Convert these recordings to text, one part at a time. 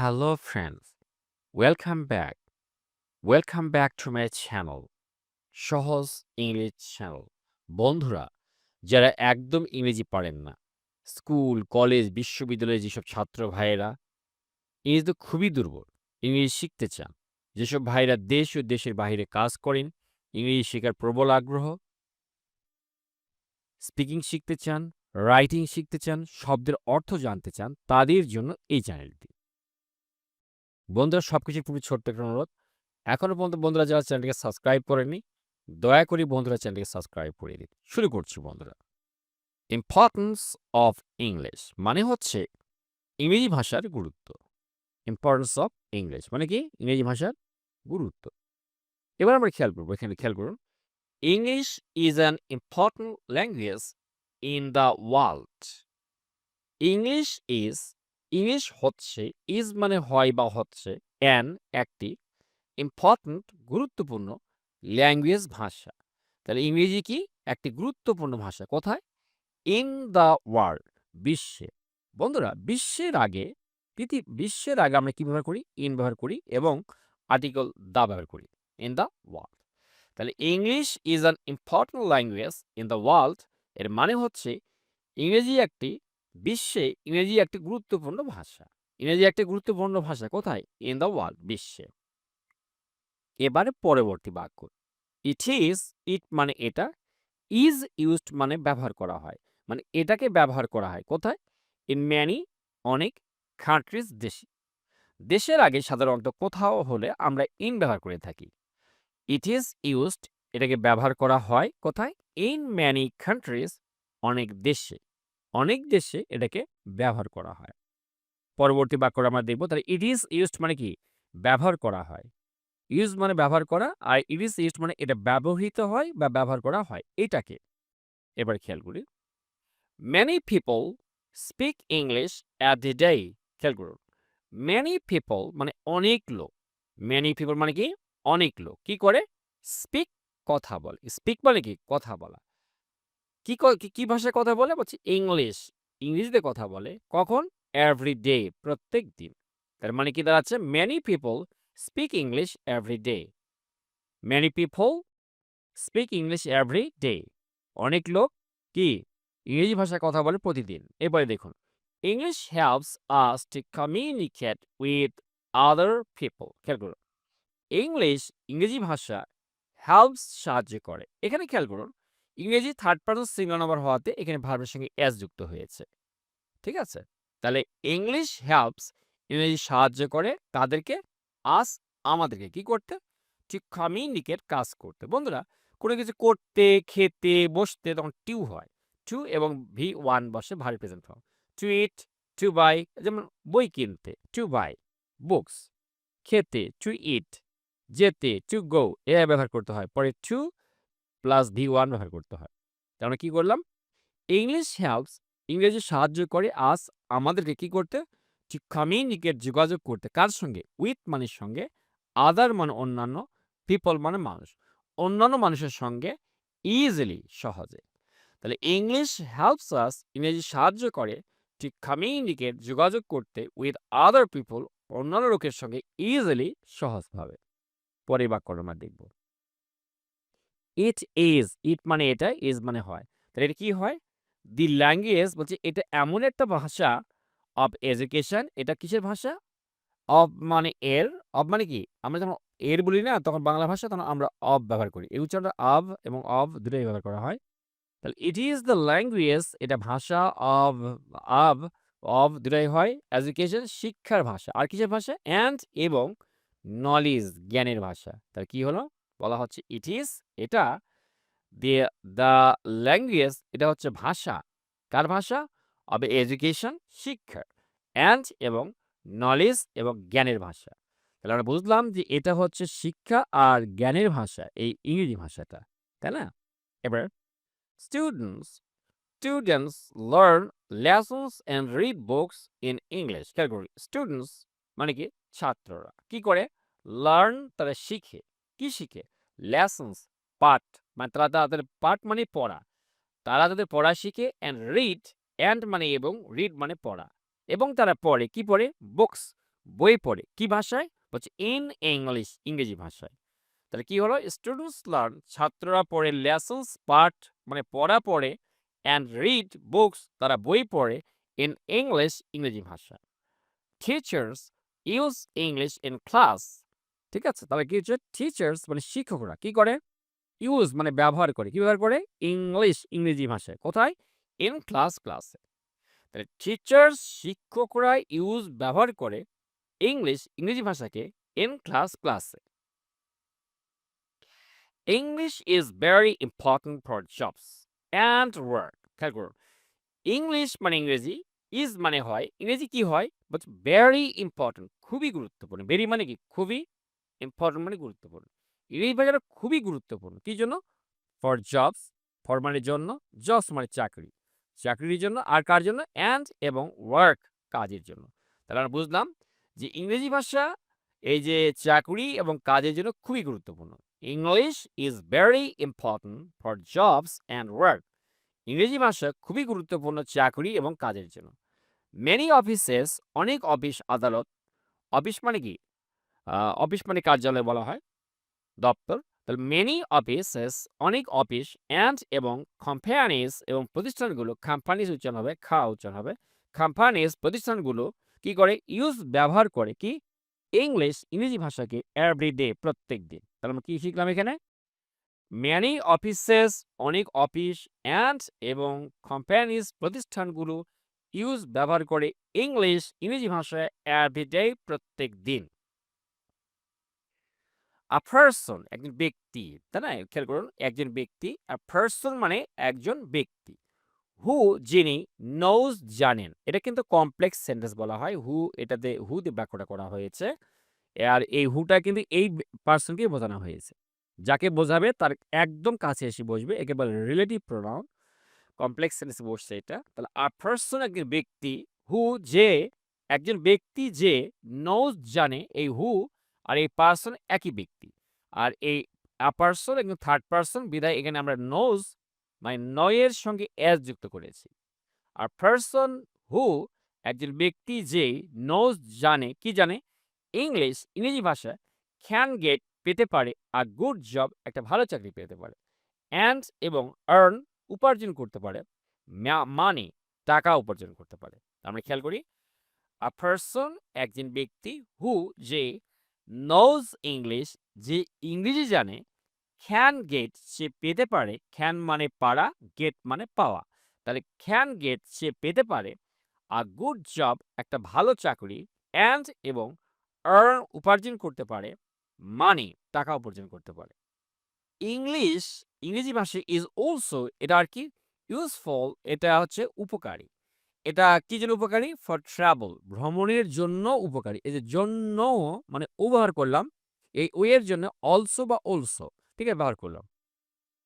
Hello friends, welcome back. Welcome back to my channel, সহজ English channel. বন্ধুরা, যারা একদম ইংরেজি পারেন না, স্কুল, কলেজ, বিশ্ববিদ্যালয়ে যেসব ছাত্র ভাইয়েরা ইংরেজিতে খুবই দুর্বল, ইংরেজি শিখতে চান, যেসব ভাইরা দেশ ও দেশের বাইরে কাজ করেন, ইংরেজি শেখার প্রবল আগ্রহ, স্পিকিং শিখতে চান, রাইটিং শিখতে চান, শব্দের অর্থ জানতে চান, তাদের জন্য এই চ্যানেলটি। বন্ধুরা, সবকিছুর খুবই ছোট্ট একটা অনুরোধ। এখনো পর্যন্ত বন্ধুরা যারা চ্যানেলটিকে সাবস্ক্রাইব করেননি, দয়া করে বন্ধুরা চ্যানেলটিকে সাবস্ক্রাইব করে দিন। শুরু করছি বন্ধুরা। ইম্পর্টেন্স অফ ইংলিশ মানে হচ্ছে ইংরেজি ভাষার গুরুত্ব। ইম্পর্টেন্স অফ ইংলিশ মানে কি? ইংরেজি ভাষার গুরুত্ব। এবার আমরা খেয়াল করবো, এখানে খেয়াল করুন। English is an important language in the world. English is, English হচ্ছে, ইজ মানে হয় বা হচ্ছে, অ্যান একটি, ইম্পর্টেন্ট গুরুত্বপূর্ণ, ল্যাঙ্গুয়েজ ভাষা। তাহলে ইংরেজি কি? একটি গুরুত্বপূর্ণ ভাষা। কোথায়? ইন দ্য ওয়ার্ল্ড, বিশ্বে। বন্ধুরা, বিশ্বের আগে আমরা কি ব্যবহার করি? ইন ব্যবহার করি এবং আর্টিকেল দ্য ব্যবহার করি। In the world. তাহলে English is an important language in the world, এর মানে হচ্ছে ইংরেজি একটি গুরুত্বপূর্ণ ভাষা। ইংরেজি একটি গুরুত্বপূর্ণ ভাষা কোথায়? ইন দ্য ওয়ার্ল্ড, বিশ্বে। এবারে পরবর্তী বাক্য। ইট ইজ, ইট মানে এটা, ইজ ইউজড মানে ব্যবহার করা হয়। মানে এটাকে ব্যবহার করা হয় কোথায়? ইন ম্যানি, অনেক, কান্ট্রিজ, দেশে। দেশের আগে সাধারণত কোথাও হলে আমরা ইন ব্যবহার করে থাকি। ইট ইজ ইউজড, এটাকে ব্যবহার করা হয় কোথায়? ইন ম্যানি কান্ট্রিজ, অনেক দেশে। অনেক দেশে এটাকে ব্যবহার করা হয়। পরবর্তী বাক্যটা আমরা দেখব। তাহলে ইট ইজ ইউজড মানে কি? ব্যবহার করা হয়। ইউজ মানে ব্যবহার করা, আর ইট ইজ ইউজড মানে এটা ব্যবহৃত হয় বা ব্যবহার করা হয় এটাকে। এবার খেয়াল করি। Many people speak English every day. খেয়াল করুন। Many people মানে অনেক লোক। Many people মানে কি? অনেক লোক। কি করে? Speak, কথা বলে। Speak মানে কি? কথা বলা। কি ভাষায় কথা বলে? বলছি ইংলিশ। ইংরেজিতে কথা বলে। কখন? Every day, প্রত্যেক দিন। তার মানে কি দাঁড়াচ্ছে? Many people speak English every day. Many people speak English every day. অনেক লোক কি? ইংরেজি ভাষায় কথা বলে প্রতিদিন। এবারে দেখুন। English helps us to communicate with other people. খেয়াল করুন। ইংরেজি ভাষা helps, সাহায্য করে। এখানে খেয়াল করুন। ইংরেজি থার্ড পারসন সিঙ্গুলার নাম্বার হওয়াতে এখানে ভার্বের সঙ্গে s যুক্ত হয়েছে। ঠিক আছে? তাহলে ইংলিশ হেল্পস, ইংরেজি সাহায্য করে কাদেরকে? আস, আমাদেরকে কি করতে? টু কমিউনিকেট, কাজ করতে। বন্ধুরা, কোনো কিছু করতে, খেতে, বসতে তখন টু হয়। টু এবং ভি ওয়ান বসে verb present form. To eat, to buy, যেমন বই কিনতে, টু বাই বুকস। খেতে, টু ইট। যেতে, টু গো, এ ব্যবহার করতে হয়। পরে টু প্লাস ভি ওয়ান ব্যবহার করতে হয়। তার মানে কি করলাম? ইংলিশ হেল্পস, ইংরেজি সাহায্য করে আস, আমাদেরকে কি করতে? টু কমিউনিকেট, যোগাযোগ করতে। কার সঙ্গে? উইথ মানে সঙ্গে, আদার মানে অন্যান্য, পিপল মানে মানুষ। অন্যান্য মানুষের সঙ্গে ইজিলি, সহজে। তাহলে ইংলিশ হেল্পস আস, ইংরেজি সাহায্য করে টু কমিউনিকেট, যোগাযোগ করতে উইথ আদার পিপল, অন্যান্য লোকের সঙ্গে ইজিলি, সহজভাবে। পরের বাক্যটা আমরা দেখব। ইট ইজ, ইট মানে এটা, ইজ মানে হয়। তাহলে এটা কি হয়? দি ল্যাঙ্গুয়েজ, বলছে এটা এমন একটা ভাষা অফ এডুকেশন। এটা কিসের ভাষা? অফ মানে এর, অফ মানে কি? আমরা যখন এর বলি না তখন বাংলা ভাষা, তখন আমরা অফ ব্যবহার করি। এই উচ্চারণটা অফ এবং অফ দুটোই ব্যবহার করা হয়। তাহলে ইট ইজ দ্য ল্যাঙ্গুয়েজ, এটা ভাষা অফ, অফ, অফ দুটাই হয়। এডুকেশন, শিক্ষার ভাষা। আর কিসের ভাষা? অ্যান্ড এবং নলেজ, জ্ঞানের ভাষা। তাহলে কি হলো? বলা হচ্ছে ইট ইজ, এটা, দিয়ে দ্য ল্যাঙ্গুয়েজ, এটা হচ্ছে ভাষা। কার ভাষা? অব এডুকেশন, শিক্ষার, অ্যান্ড এবং নলেজ এবং জ্ঞানের ভাষা। তাহলে আমরা বুঝলাম যে এটা হচ্ছে শিক্ষা আর জ্ঞানের ভাষা, এই ইংরেজি ভাষাটা, তাই না? এবার students, students learn lessons and read books in English. খেয়াল করি, স্টুডেন্টস মানে কি? ছাত্ররা কি করে? লার্ন, তারা শিখে। কি শিখে? লেসন্স, পাঠ, মানে তারা তাদের পাঠ মানে পড়া। তারা তাদের পড়া শিখে। অ্যান্ড রিড, অ্যান্ড মানে এবং, রিড মানে পড়া। এবং তারা পড়ে, কি পড়ে? বুকস, বই পড়ে কি ভাষায়? বলছে ইন ইংলিশ, ইংরেজি ভাষায়। তাহলে কি হলো? স্টুডেন্টস লার্ন, ছাত্ররা পড়ে, লেসনস পাঠ মানে পড়া পড়ে, অ্যান্ড রিড বুকস, তারা বই পড়ে, ইন ইংলিশ, ইংরেজি ভাষা। Teachers use English in class. ঠিক আছে? তাহলে কি হচ্ছে? টিচার্স মানে শিক্ষকরা কি করে? ইউজ মানে ব্যবহার করে। কি ব্যবহার করে? ইংলিশ, ইংরেজি ভাষায়। কোথায়? ইন ক্লাস, ক্লাসে। তাহলে টিচার্স শিক্ষকরা ইউজ ব্যবহার করে ইংলিশ, ইংরেজি ভাষাকে ইন ক্লাস, ক্লাসে। English is very important for jobs and work. খেয়াল করুন, ইংলিশ মানে ইংরেজি, ইজ মানে হয়, ইংরেজি কি হয়? বাট ভেরি ইম্পর্টেন্ট, খুবই গুরুত্বপূর্ণ। ভেরি মানে কি? খুবই, ইম্পর্টেন্ট মানে গুরুত্বপূর্ণ। ইংরেজি ভাষাটা খুবই গুরুত্বপূর্ণ। কি জন্য? ফর জবস, ফর মানে জন্য, জবস মানে চাকরি, চাকরির জন্য, আর কার জন্য? অ্যান্ড এবং ওয়ার্ক, কাজের জন্য। তাহলে আমরা বুঝলাম যে ইংরেজি ভাষা এই যে চাকরি এবং কাজের জন্য খুবই গুরুত্বপূর্ণ। English is very important for jobs and work. ইংরেজি ভাষা খুবই গুরুত্বপূর্ণ চাকরি এবং কাজের জন্য। মেনি অফিসেস, অনেক অফিস আদালত, অফিস মানে কি? অফিস মানে কার্যালয় বলা হয়, দপ্তর। তাহলে মেনি অফিসেস, অনেক অফিস, অ্যান্ড এবং কোম্পানিজ এবং প্রতিষ্ঠানগুলো, কোম্পানিজ উচ্চারণ হবে, খা উচ্চারণ হবে, কোম্পানিজ প্রতিষ্ঠানগুলো কি করে? ইউজ ব্যবহার করে কি? ইংলিশ, ইংরেজি ভাষাকে এভরিডে, প্রত্যেক দিন। তাহলে আমরা কি শিখলাম এখানে? মেনি অফিসেস, অনেক অফিস, অ্যান্ড এবং কোম্পানিজ প্রতিষ্ঠানগুলো ইউজ ব্যবহার করে ইংলিশ, ইংরেজি ভাষায় এভরিডে, প্রত্যেক দিন। আ পারসন একজন ব্যক্তি, তাই না? খেয়াল করুন, একজন ব্যক্তি। আ পারসন মানে একজন ব্যক্তি। হু যিনি, নোজ জানেন। এটা কিন্তু কমপ্লেক্স সেন্টেন্স বলা হয়। হু এটাতে হু দিয়ে বাক্যটা করা হয়েছে। আর এই হুটা কিন্তু এই পারসনকেই বোঝানো হয়েছে। যাকে বোঝাবে তার একদম কাছে এসে বসবে। একে বলে রিলেটিভ প্রোনাউন। কমপ্লেক্স সেন্টেন্সে বসছে এটা। তাহলে আ পারসন একজন ব্যক্তি, হু যে, একজন ব্যক্তি যে, নোজ জানে, এই হু আর এই পারসন একই ব্যক্তি। আর এই আ পারসন একদম থার্ড পারসন বিধায় এখানে আমরা নোজ মানে নয়ের সঙ্গে এস যুক্ত করেছি। আর পারসন হু একজন ব্যক্তি যে, নোজ জানে, কি জানে? ইংলিশ, ইংরেজি ভাষা, ক্যান গেট পেতে পারে, আ গুড জব একটা ভালো চাকরি পেতে পারে, অ্যান্ড এবং আর্ন উপার্জন করতে পারে, মানি টাকা উপার্জন করতে পারে। আমরা খেয়াল করি, আ পারসন একজন ব্যক্তি, হু যে, নোজ ইংলিশ যে ইংরেজি জানে, ক্যান গেট সে পেতে পারে, ক্যান মানে পারা, গেট মানে পাওয়া। তাহলে ক্যান গেট সে পেতে পারে, আ গুড জব একটা ভালো চাকরি, অ্যান্ড এবং আর্ন উপার্জন করতে পারে, মানি টাকা উপার্জন করতে পারে। ইংলিশ, ইংরেজি ভাষায় ইজ অলসো, এটা আর কি? ইউজফুল, এটা হচ্ছে উপকারী। এটা কি জন্য উপকারী? ফর ট্রাভেল, ভ্রমণের জন্য উপকারী। এই যে জন্য মানে ব্যবহার করলাম। এই ও এর জন্য অলসো বা অলসো, ঠিক আছে? ব্যবহার করলাম।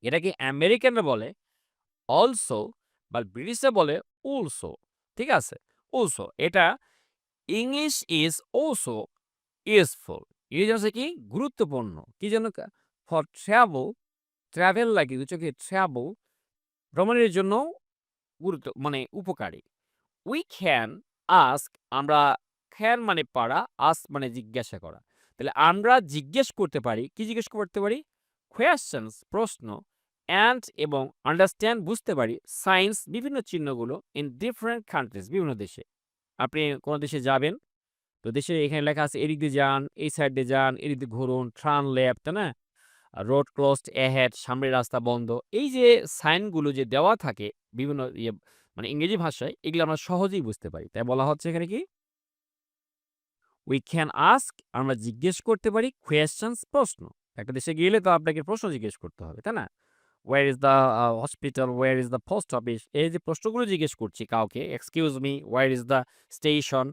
এটাকে আমেরিকানরা বলে অলসো, বা ব্রিটিশরা বলে অলসো। ঠিক আছে? অলসো এটা ইংলিশ ইজ অলসো ইউজফুল। ইংরেজি ভাষা কি? গুরুত্বপূর্ণ। কি জন্য? ফর ট্রাভেল, ট্রাভেল লাগে হচ্ছে ট্রাভেল, ভ্রমণের জন্য গুরুত্ব মানে উপকারী। উই ক্যান আস্ক, আমরা, ক্যান মানে পারা, আস্ক মানে জিজ্ঞাসা করা। তাহলে আমরা জিজ্ঞেস করতে পারি। কি জিজ্ঞেস করতে পারি? কোয়েশ্চেনস প্রশ্ন, অ্যান্ড এবং আন্ডারস্ট্যান্ড বুঝতে পারি, সায়েন্স বিভিন্ন চিহ্নগুলো, ইন ডিফারেন্ট কান্ট্রিজ বিভিন্ন দেশে। আপনি কোন দেশে যাবেন, তো দেশে এখানে লেখা আছে এদিক দিয়ে যান, এই সাইড দিয়ে যান, এদিক দিয়ে ঘুরুন, টার্ন লেফট, তাই না? রোড ক্লোজড অ্যাহেড, সামনের রাস্তা বন্ধ। এই যে সাইনগুলো যে দেওয়া থাকে বিভিন্ন মানে ইংরেজি ভাষায়, এগুলো আমরা সহজেই বুঝতে পারি। তাই বলা হচ্ছে এখানে কি? উই ক্যান আস্ক, আমরা জিজ্ঞেস করতে পারি, কোয়েশ্চেনস প্রশ্ন। একটা দেশে গেলে তো আপনাকে প্রশ্ন জিজ্ঞেস করতে হবে, তাই না? Where is the hospital, where is the post office, এই যে প্রশ্নগুলো জিজ্ঞেস করছি কাউকে, excuse me, where is the station.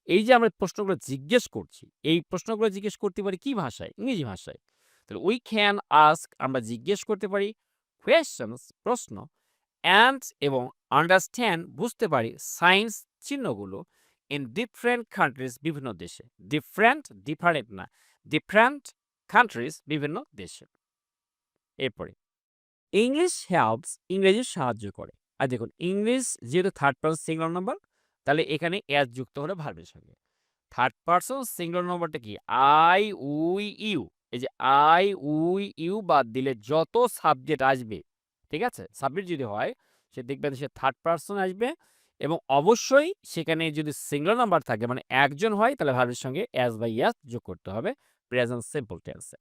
এই যে আমরা প্রশ্নগুলো জিজ্ঞেস করছি, এই প্রশ্নগুলো জিজ্ঞেস করতে পারি কি ভাষায়? ইংরেজি ভাষায়। তাহলে উই ক্যান আস্ক, আমরা জিজ্ঞেস করতে পারি, কোয়েশ্চেনস প্রশ্ন, অ্যান্ড এবং আন্ডারস্ট্যান্ড বুঝতে পারি, সায়েন্স চিহ্নগুলো, ইন ডিফারেন্ট কান্ট্রিজ বিভিন্ন দেশে। ডিফারেন্ট, ডিফারেন্ট না, ডিফারেন্ট কান্ট্রিজ বিভিন্ন দেশে। এরপরে ইংলিশ হেল্পস, ইংরেজি সাহায্য করে। আর দেখুন ইংলিশ যেহেতু থার্ড পারসন সিঙ্গুলার নাম্বার, তাহলে এখানে এস যুক্ত হলো ভার্বের সঙ্গে। থার্ড পারসন সিঙ্গুলার নাম্বারটা কি? I, we, you. এই যে আই, উই, ইউ বাদ দিলে যত সাবজেক্ট আসবে, ঠিক আছে? সাবজেক্ট যদি হয়, সে দেখবেন সে থার্ড পারসন আসবে এবং অবশ্যই সেখানে যদি সিঙ্গুলার নাম্বার থাকে মানে একজন হয় তাহলে ভার্বের সঙ্গে অ্যাস বা ইয়াস যোগ করতে হবে প্রেজেন্ট সিম্পল টেন্সে।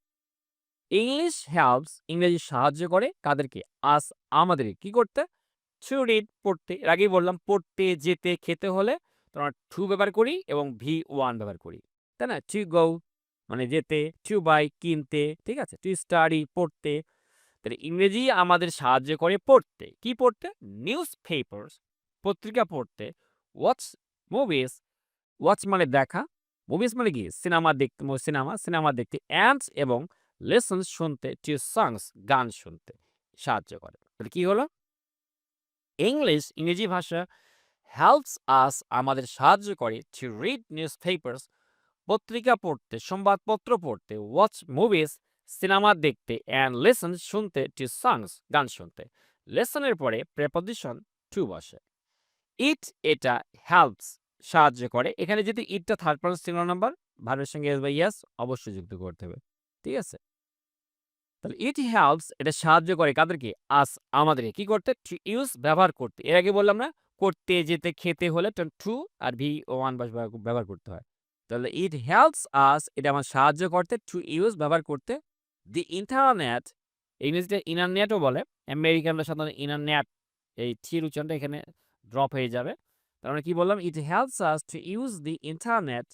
ইংলিশ হেল্পস ইংরেজি সাহায্য করে কাদেরকে? আস আমাদেরকে কি করতে? টু রিড পড়তে। এর আগেই বললাম পড়তে, যেতে, খেতে হলে তোমার টু ব্যবহার করি এবং V1 ব্যবহার করি। তাই না? টু গো মানে যেতে, টু বাই কিনতে, ঠিক আছে? টু স্টাডি পড়তে। তাহলে ইংরেজি আমাদের সাহায্য করে পড়তে। কি পড়তে? নিউজ পেপারস পত্রিকা পড়তে, ওয়াচ মুভিজ ওয়াচ মানে দেখা, মুভিজ মানে কি? সিনেমা দেখতে সিনেমা দেখতে অ্যান্ড এবং লিসন শুনতে, টু সংস গান শুনতে সাহায্য করে। তাহলে কি হলো? ইংরেজি ভাষা হেল্পস আস আমাদের সাহায্য করে টু রিড নিউজ পেপারস পত্রিকা পড়তে, সংবাদপত্র পড়তে, ওয়াচ মুভিজ সিনেমা দেখতে, অ্যান্ড লিসন শুনতে, টু সংস গান শুনতে। লেসনের পরে প্রেপোজিশন টু বসে। ইট এটা হেল্পস সাহায্য করে। এখানে যদি ইটটা থার্ড পারসন সিঙ্গুলার নাম্বার ভার্বের সঙ্গে এস বা ইয়াস অবশ্যই যুক্ত করতে হবে। ঠিক আছে? তাহলে ইট হেল্পস এটা সাহায্য করে কাদেরকে? আস আমাদেরকে কি করতে? টু ইউজ ব্যবহার করতে। এর আগে বললাম না? করতে, যেতে, খেতে হলে টু আর V1 ব্যবহার করতে হয়। তাহলে ইট হেল্পস আস এটা আমার সাহায্য করতে টু ইউজ ব্যবহার করতে দি ইন্টারনেট ইংরেজিতে ইন্টারনেটও বলে। আমেরিকানরা সাধারণত ইন্টারনেট এই থির উচ্চারণটা এখানে ড্রপ হয়ে যাবে। তার মানে কি বললাম? It helps us to use the internet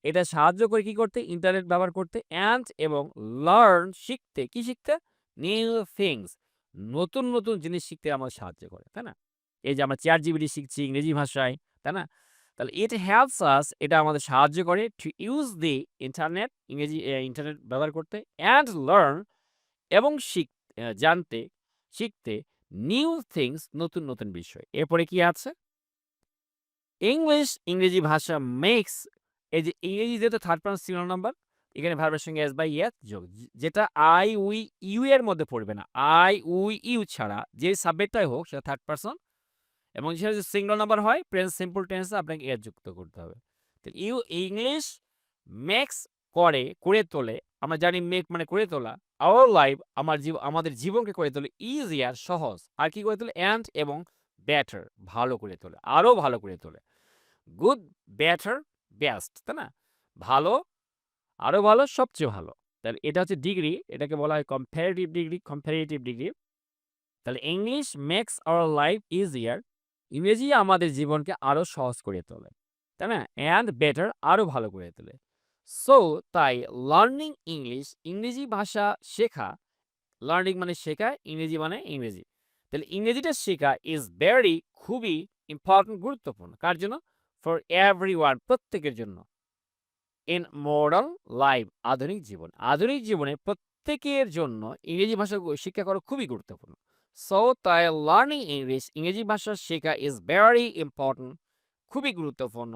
এটা সাহায্য করে কি করতে? ইন্টারনেট ব্যবহার করতে অ্যান্ড এবং লার্ন শিখতে। কি শিখতে? নিউ থিংস নতুন জিনিস শিখতে আমাদের সাহায্য করে। তাই না? এই যে আমরা ChatGPT শিখছি ইংরেজি ভাষায়, তাই না? তাহলে ইট হেল্পস আস এটা আমাদের সাহায্য করে to use the internet internet ব্যবহার করতে অ্যান্ড লার্ন এবং জানতে, শিখতে নিউ থিংস নতুন বিষয়। এরপরে কি আছে? ইংরেজি ভাষা মেক্স এই যে ইংরেজি যেহেতু থার্ড পারসন সিঙ্গুলার নাম্বার এখানে ভার্বের সঙ্গে এস বাই ইয়েস যোগ যেটা আই উই ইউ এর মধ্যে পড়বে না আই উই ইউ ছাড়া যে সাবজেক্টটাই হোক সেটা থার্ড পারসন এবং সেটা যদি সিঙ্গুলার নাম্বার হয় প্রেজেন্ট সিম্পল টেন্সে আপনাকে এর যুক্ত করতে হবে। তো ইংলিশ মেক্স করে তোলে আমরা জানি মেক মানে করে তোলা আওয়ার লাইফ আমাদের জীবনকে করে তোলে ইজিয়ার সহজ আর কি করে তোলে অ্যান্ড এবং বেটার ভালো করে তোলে আরো ভালো করে তোলে গুড, বেটার, বেস্ট, তাই না? ভালো, আরো ভালো, সবচেয়ে ভালো। তাহলে এটা হচ্ছে ডিগ্রি, এটাকে বলা হয় কম্পারেটিভ ডিগ্রি। তাহলে English makes our life easier. ইংরেজি আমাদের জীবনকে আরো সহজ করে তোলে। তাই না? অ্যান্ড বেটার আরো ভালো করে তোলে। সো তাই লার্নিং ইংরেজি ভাষা শেখা, লার্নিং মানে শেখা, ইংরেজি মানে ইংরেজি। তাহলে ইংরেজিটা শেখা ইজ ভেরি খুবই ইম্পর্টেন্ট গুরুত্বপূর্ণ। কার জন্য? ফর এভরিওয়ান প্রত্যেকের জন্য। ইন মডার্ন লাইফ আধুনিক জীবনে প্রত্যেকের জন্য ইংরেজি ভাষা শিক্ষা করা খুবই গুরুত্বপূর্ণ। সো তাই লার্নিং ইংরেজি ভাষা শেখা ইজ ভেরি ইম্পর্টেন্ট খুবই গুরুত্বপূর্ণ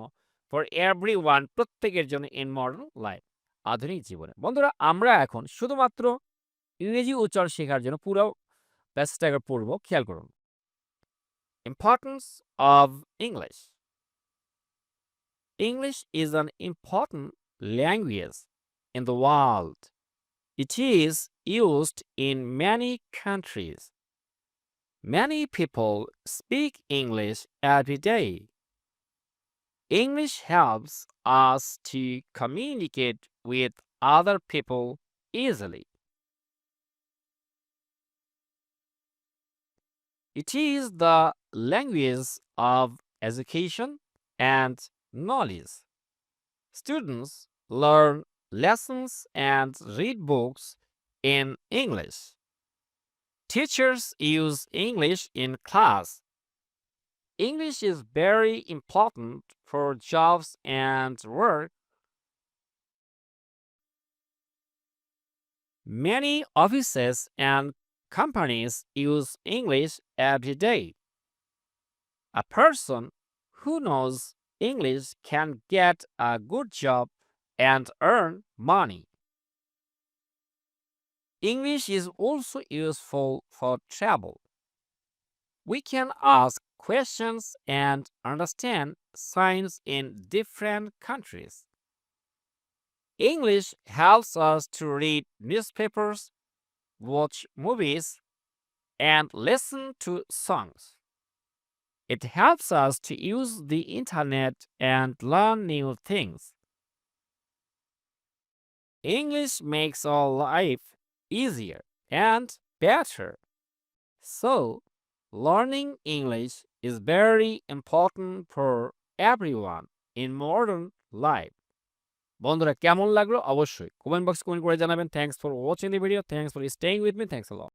ফর এভরিওয়ান প্রত্যেকের জন্য ইন মডার্ন লাইফ আধুনিক জীবনে। বন্ধুরা আমরা এখন শুধুমাত্র ইংরেজি উচ্চারণ শেখার জন্য পুরো প্যাসেজটা পড়ব খেয়াল করুন। Importance of English English is an important language in the world. It is used in many countries. Many people speak English every day. English helps us to communicate with other people easily. It is the language of education and knowledge. Students learn lessons and read books in English. Teachers use English in class. English is very important for jobs and work. Many offices and companies use English every day. A person who knows English can get a good job and earn money. English is also useful for travel. We can ask questions and understand signs in different countries. English helps us to read newspapers, watch movies, and listen to songs. It helps us to use the internet and learn new things. English makes our life easier and better. So, learning English is very important for everyone in modern life. বন্ধুরা কেমন লাগলো অবশ্যই comment বক্সে comment করে জানাবেন। Thanks for watching the video, thanks for staying with me, thanks a lot.